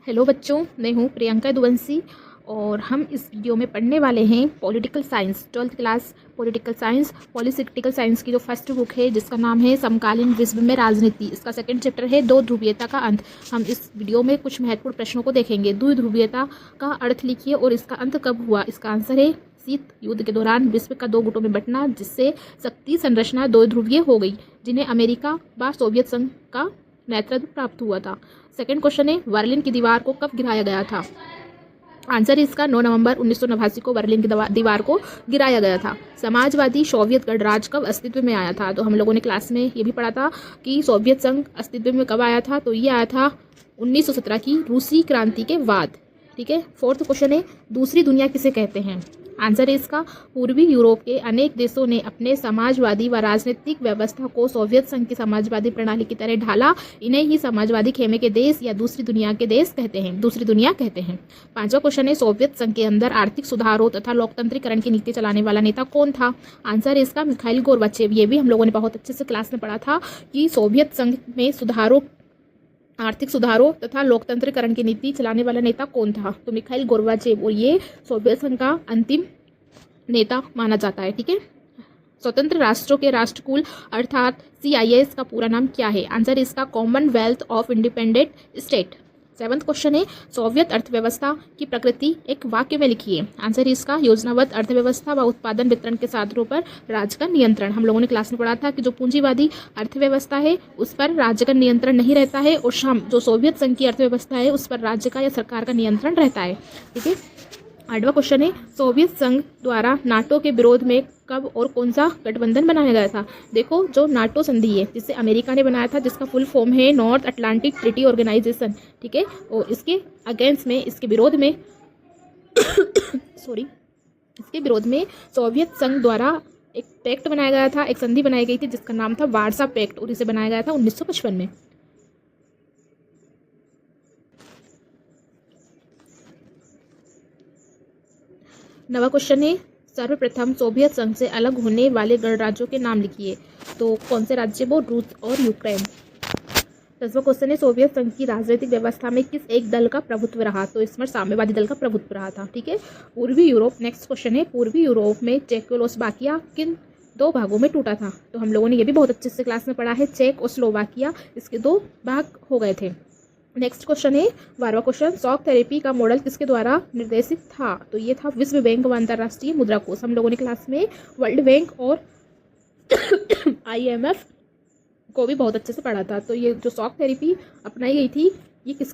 Hello बच्चों, मैं हूँ प्रियंका दुवंशी और हम इस वीडियो में पढ़ने वाले हैं political science 12th class political science political science की जो फर्स्ट बुक है जिसका नाम है समकालीन विश्व में राजनीति। इसका सेकंड चैप्टर है दो ध्रुवीयता का अंत। हम इस वीडियो में कुछ महत्वपूर्ण प्रश्नों को देखेंगे। द्विध्रुवीयता का अर्थ लिखिए और इसका अंत कब हुआ। इसका आंसर है शीत युद्ध के दौरान विश्व का दो गुटों में बंटना, जिससे शक्ति संरचना दो ध्रुवीय हो गई, जिन्हें अमेरिका व सोवियत संघ का नेतृत्व प्राप्त हुआ था। सेकंड क्वेश्चन है बर्लिन की दीवार को कब गिराया गया था। आंसर इसका 9 नवंबर 1989 को बर्लिन की दीवार को गिराया गया था। समाजवादी सोवियत गणराज्य कब अस्तित्व में आया था। तो हम लोगों ने क्लास में ये भी पढ़ा था कि सोवियत संघ अस्तित्व में कब आया था। तो ये आया था 1917 की रूसी क्रांति के बाद। ठीक है। फोर्थ क्वेश्चन है दूसरी दुनिया किसे कहते हैं। आंसर है इसका पूर्वी यूरोप के अनेक देशों ने अपने समाजवादी व राजनीतिक व्यवस्था को सोवियत संघ की समाजवादी प्रणाली की तरह ढाला। इन्हें ही समाजवादी खेमे के देश या दूसरी दुनिया के देश कहते हैं, दूसरी दुनिया कहते हैं। पांचवा क्वेश्चन है सोवियत संघ के अंदर आर्थिक सुधारों तथा लोकतंत्रीकरण की नीति चलाने वाला नेता कौन था। आंसर है इसका मिखाइल गोर्बाचेव। ये भी हम लोगों ने बहुत अच्छे से क्लास में पढ़ा था कि सोवियत संघ में आर्थिक सुधारों तथा लोकतंत्रीकरण की नीति चलाने वाला नेता कौन था। तो मिखाइल गोर्बाचेव, और ये सोवियत संघ का अंतिम नेता माना जाता है। ठीक है। स्वतंत्र राष्ट्रों के राष्ट्रकुल अर्थात CIS का पूरा नाम क्या है। आंसर इसका Commonwealth of independent state. Seventh question है सोवियत अर्थव्यवस्था की प्रकृति एक वाक्य में लिखिए। आंसर इसका योजनाबद्ध अर्थव्यवस्था व उत्पादन वितरण के साधनों पर राज्य का नियंत्रण। हम लोगों ने क्लास में पढ़ा था कि जो पूंजीवादी अर्थव्यवस्था है उस पर राज्य का नियंत्रण नहीं रहता है, और जो सोवियत संघ की अर्थव्यवस्था है उस पर राज्य का या सरकार का नियंत्रण रहता है। ठीक है। आठवां क्वेश्चन है सोवियत संघ द्वारा नाटो के विरोध में कब और कौन सा गठबंधन बनाया गया था। देखो, जो नाटो संधि है जिसे अमेरिका ने बनाया था, जिसका फुल फॉर्म है नॉर्थ अटलांटिक ट्रीटी ऑर्गेनाइजेशन। ठीक है। और इसके अगेंस्ट में, इसके विरोध में इसके विरोध में सोवियत संघ द्वारा एक पैक्ट बनाया गया था, एक संधि बनाई गई थी जिसका नाम था वार्सा पैक्ट, और इसे बनाया गया था 1955 में। नवा क्वेश्चन है सर्वप्रथम सोवियत संघ से अलग होने वाले गणराज्यों के नाम लिखिए। तो कौन से राज्य, वो रूस और यूक्रेन। 10वां क्वेश्चन है सोवियत संघ की राजनीतिक व्यवस्था में किस एक दल का प्रभुत्व रहा। तो इसमें साम्यवादी दल का प्रभुत्व रहा था। ठीक है। पूर्वी यूरोप। नेक्स्ट क्वेश्चन है पूर्वी यूरोप में चेकोस्लोवाकिया किन दो भागों में टूटा था। तो हम लोगों ने ये भी बहुत अच्छे से क्लास में पढ़ा है। चेक और स्लोवाकिया, इसके दो भाग हो गए थे। नेक्स्ट क्वेश्चन है 12वां क्वेश्चन शॉक थेरेपी का मॉडल किसके द्वारा निर्देशित था। तो ये था विश्व बैंक व अंतर्राष्ट्रीय मुद्रा कोष। हम लोगों ने क्लास में वर्ल्ड बैंक और IMF को भी बहुत अच्छे से पढ़ा था। तो ये जो शॉक थेरेपी अपनाई गई थी ये किस